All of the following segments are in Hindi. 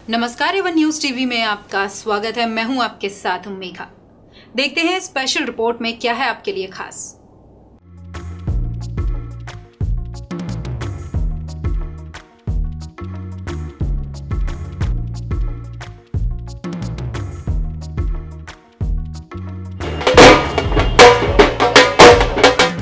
नमस्कार, एवन न्यूज टीवी में आपका स्वागत है। मैं हूं आपके साथ मेघा। देखते हैं स्पेशल रिपोर्ट में क्या है आपके लिए खास।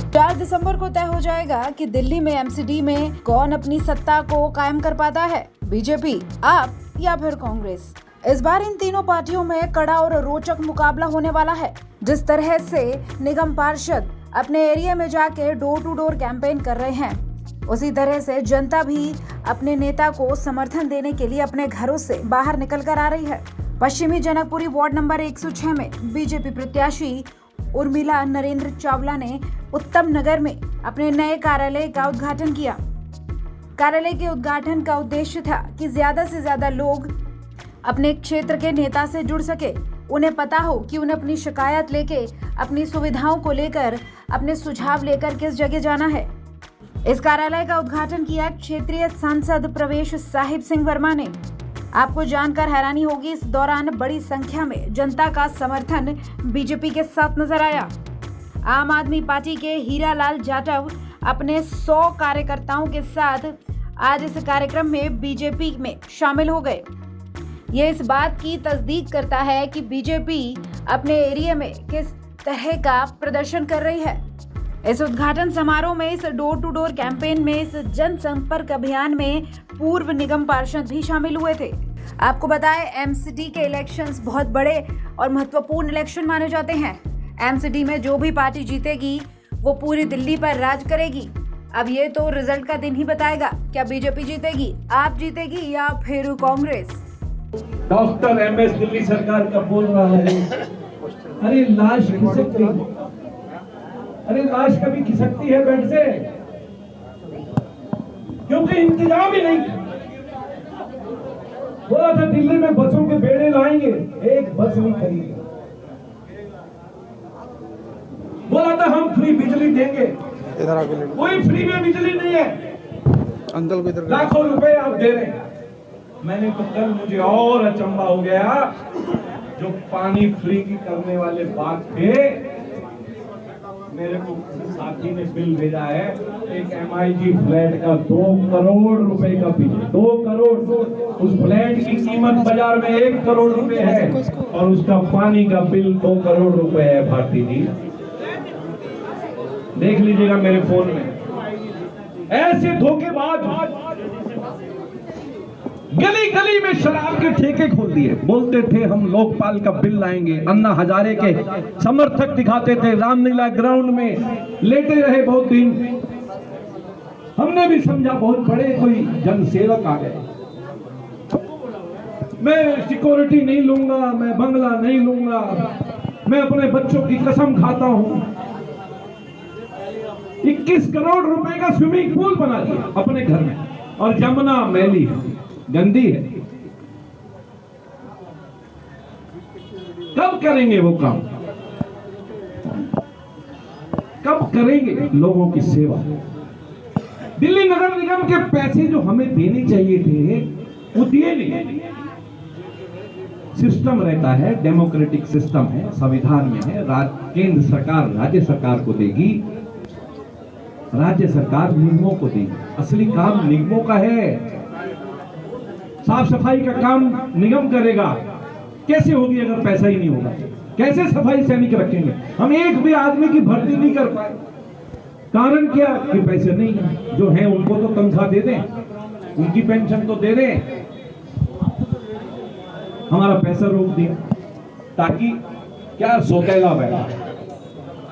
4 दिसंबर को तय हो जाएगा कि दिल्ली में एमसीडी में कौन अपनी सत्ता को कायम कर पाता है, बीजेपी, आप या फिर कांग्रेस। इस बार इन तीनों पार्टियों में कड़ा और रोचक मुकाबला होने वाला है। जिस तरह से निगम पार्षद अपने एरिया में जाके डोर टू डोर कैंपेन कर रहे हैं, उसी तरह से जनता भी अपने नेता को समर्थन देने के लिए अपने घरों से बाहर निकल कर आ रही है। पश्चिमी जनकपुरी वार्ड नंबर 106 में बीजेपी प्रत्याशी उर्मिला नरेंद्र चावला ने उत्तम नगर में अपने नए कार्यालय का उद्घाटन किया। कार्यालय के उद्घाटन का उद्देश्य था कि ज्यादा से ज्यादा लोग अपने क्षेत्र के नेता से जुड़ सके, उन्हें पता हो कि उन्हें अपनी शिकायत लेके, अपनी सुविधाओं को लेकर, अपने सुझाव लेकर किस जगह जाना है। इस कार्यालय का उद्घाटन किया क्षेत्रीय सांसद प्रवेश साहिब सिंह वर्मा ने। आपको जानकर हैरानी होगी, इस दौरान बड़ी संख्या में जनता का समर्थन बीजेपी के साथ नजर आया। आम आदमी पार्टी के हीरालाल जाटव अपने 100 कार्यकर्ताओं के साथ आज इस कार्यक्रम में बीजेपी में शामिल हो गए। ये इस बात की तस्दीक करता है कि बीजेपी अपने एरिया में किस तरह का प्रदर्शन कर रही है। इस उद्घाटन समारोह में, इस डोर टू डोर कैंपेन में, इस जनसंपर्क अभियान में पूर्व निगम पार्षद भी शामिल हुए थे। आपको बताएं, एमसीडी के इलेक्शंस बहुत बड़े और महत्वपूर्ण इलेक्शन माने जाते हैं। एमसीडी में जो भी पार्टी जीतेगी वो पूरी दिल्ली पर राज करेगी। अब ये तो रिजल्ट का दिन ही बताएगा, क्या बीजेपी जीतेगी, आप जीतेगी या फिर कांग्रेस। डॉक्टर एमएस दिल्ली सरकार का बोल रहा है, अरे लाश खिसकती, अरे लाश कभी खिसकती है बेड से, क्योंकि इंतजाम ही नहीं। बोला था दिल्ली में बसों के बेड़े लाएंगे, एक बस नहीं खरीदी। बोला था हम फ्री बिजली देंगे, कोई फ्री में बिजली नहीं है, लाखों रुपए आप दे रहे हैं। मैंने तो कल मुझे और अचंभा हो गया, जो पानी फ्री की करने वाले बात थे, मेरे को साथी ने बिल भेजा है, एक एमआईजी फ्लैट का 2 करोड़ रुपए का बिल, 2 करोड़। उस फ्लैट की कीमत बाजार में 1 करोड़ रुपए है और उसका पानी का बिल 2 करोड़ रुपए है। भारती जी देख लीजिएगा मेरे फोन में। ऐसे धोखेबाज गली गली में शराब के ठेके खोल दिए। बोलते थे हम लोकपाल का बिल लाएंगे, अन्ना हजारे के समर्थक दिखाते थे, रामलीला ग्राउंड में लेटे रहे बहुत दिन। हमने भी समझा बहुत बड़े कोई जनसेवक आ गए। मैं सिक्योरिटी नहीं लूंगा, मैं बंगला नहीं लूंगा, मैं अपने बच्चों की कसम खाता हूं। 21 करोड़ रुपए का स्विमिंग पूल बना दिया अपने घर में, और जमुना मैली है, गंदी है। कब करेंगे वो काम, कब करेंगे लोगों की सेवा। दिल्ली नगर निगम के पैसे जो हमें देने चाहिए थे वो दिए नहीं। सिस्टम रहता है, डेमोक्रेटिक सिस्टम है, संविधान में है, केंद्र सरकार राज्य सरकार को देगी, राज्य सरकार निगमों को देगी। असली काम निगमों का है। साफ सफाई का काम निगम करेगा। कैसे होगी अगर पैसा ही नहीं होगा? कैसे सफाई सैनिक रखेंगे? हम एक भी आदमी की भर्ती नहीं कर पाए। कारण क्या? कि पैसे नहीं है। जो है उनको तो तनख्वाह दे दें, उनकी पेंशन तो दे दें। हमारा पैसा रोक दिया ताकि क्या सौतेला बैठा,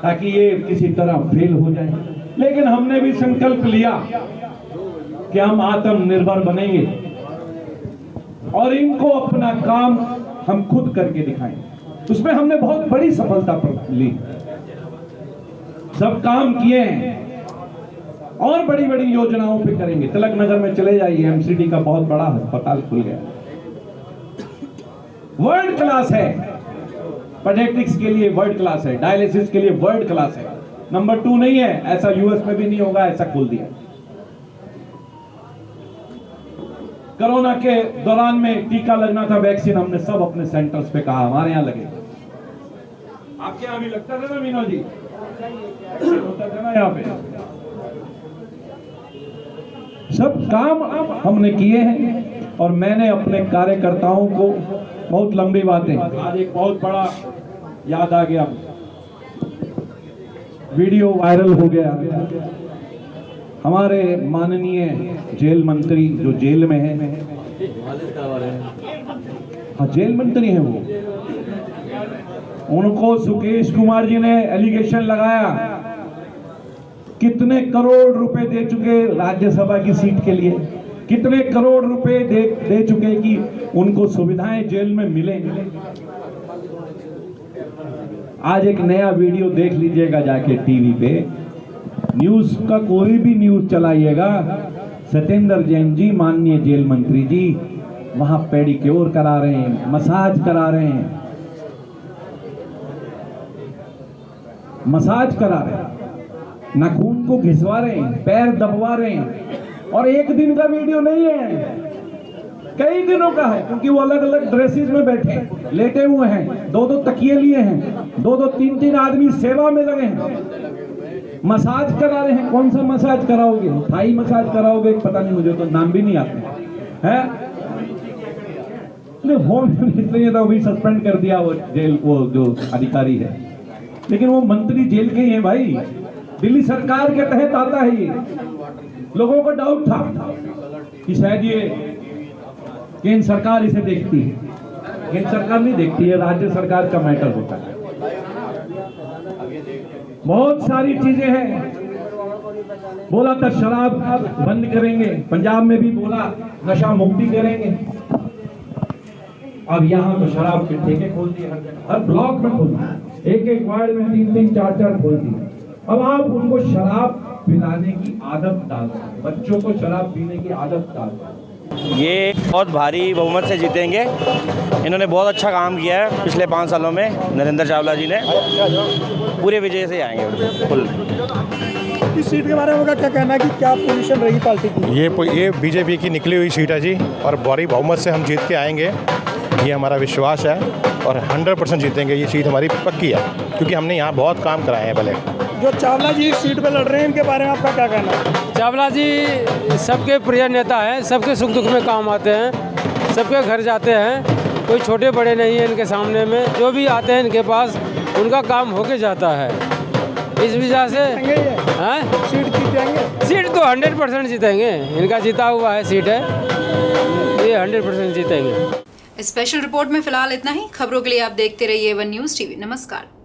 ताकि ये किसी तरह फेल हो जाए। लेकिन हमने भी संकल्प लिया कि हम आत्मनिर्भर बनेंगे और इनको अपना काम हम खुद करके दिखाएंगे। उसमें हमने बहुत बड़ी सफलता ली, सब काम किए हैं और बड़ी बड़ी योजनाओं पे करेंगे। तिलक नगर में चले जाइए, एमसीडी का बहुत बड़ा अस्पताल खुल गया, वर्ल्ड क्लास है। पेडियाट्रिक्स के लिए वर्ल्ड क्लास है, डायलिसिस के लिए वर्ल्ड क्लास है, नंबर 2 नहीं है, ऐसा यूएस में भी नहीं होगा, ऐसा खोल दिया। कोरोना के दौरान में टीका लगना था, वैक्सीन, हमने सब अपने सेंटर्स पे कहा हमारे यहाँ लगे। आपके यहाँ भी लगता था ना मीना जी, होता था ना यहाँ पे। सब काम हमने किए हैं और मैंने अपने कार्यकर्ताओं को बहुत लंबी बातें, आज एक बहुत बड़ा याद आ गया, वीडियो वायरल हो गया। हमारे माननीय जेल मंत्री जो जेल में है, हाँ जेल मंत्री हैं वो, उनको सुकेश कुमार जी ने एलिगेशन लगाया कितने करोड़ रुपए दे चुके राज्यसभा की सीट के लिए, कितने करोड़ रुपए दे चुके कि उनको सुविधाएं जेल में मिले। आज एक नया वीडियो देख लीजिएगा जाके टीवी पे, न्यूज का कोई भी न्यूज चलाइएगा, सत्येंद्र जैन जी माननीय जेल मंत्री जी वहां पेडिक्योर करा रहे हैं, मसाज करा रहे हैं, मसाज करा रहे हैं, नाखून को घिसवा रहे हैं, पैर दबवा रहे हैं। और एक दिन का वीडियो नहीं है, कई दिनों का है, क्योंकि वो अलग अलग ड्रेसेस में बैठे लेटे हुए हैं, दो दो तकिए लिए हैं, दो दो तीन तीन आदमी सेवा में लगे हैं, मसाज करा रहे हैं। कौन सा मसाज कराओगे? थाई मसाज कराओगे? पता नहीं, मुझे तो नाम भी नहीं आते हैं। होम मिनिस्टर ने तो अभी सस्पेंड कर दिया वो जेल, वो जो अधिकारी है, लेकिन वो मंत्री जेल के ही हैं भाई, दिल्ली सरकार के तहत आता है ये। लोगों को डाउट था कि शायद ये केंद्र सरकार इसे देखती है, केंद्र सरकार नहीं देखती है, राज्य सरकार का मैटर होता है। बहुत सारी चीजें हैं, बोला था शराब बंद करेंगे, पंजाब में भी बोला नशा मुक्ति करेंगे, अब यहाँ तो शराब के ठेके खोल दिए, हर ब्लॉक में खोल दिए, एक एक वार्ड में 3-3 4-4 खोल दिए। अब आप उनको शराब पिलाने की आदत डाल रहे हैं, बच्चों को शराब पीने की आदत डाल रहे हैं। ये बहुत भारी बहुमत से जीतेंगे। इन्होंने बहुत अच्छा काम किया है पिछले 5 सालों में, नरेंद्र चावला जी ने, पूरे विजय से आएंगे फुल। इस सीट के बारे में उनका क्या कहना है कि क्या पोजीशन रहेगी पार्टी की? ये बीजेपी की निकली हुई सीट है जी, और बड़ी बहुमत से हम जीत के आएंगे, ये हमारा विश्वास है, और 100% जीतेंगे। ये सीट हमारी पक्की है, क्योंकि हमने यहाँ बहुत काम कराए हैं। पहले जो चावला जी इस सीट पे लड़ रहे हैं, इनके बारे में आपका क्या कहना है? चावला जी सबके प्रिय नेता हैं, सबके सुख दुख में काम आते हैं, सबके घर जाते हैं, कोई छोटे बड़े नहीं है इनके सामने में, जो भी आते हैं इनके पास उनका काम होके जाता है। इस वजह से सीट जीतेंगे, सीट तो 100% जीतेंगे, इनका जीता हुआ है सीट है, ये 100% जीतेंगे। स्पेशल रिपोर्ट में फिलहाल इतना ही। खबरों के लिए आप देखते रहिए वन न्यूज़ टीवी। नमस्कार।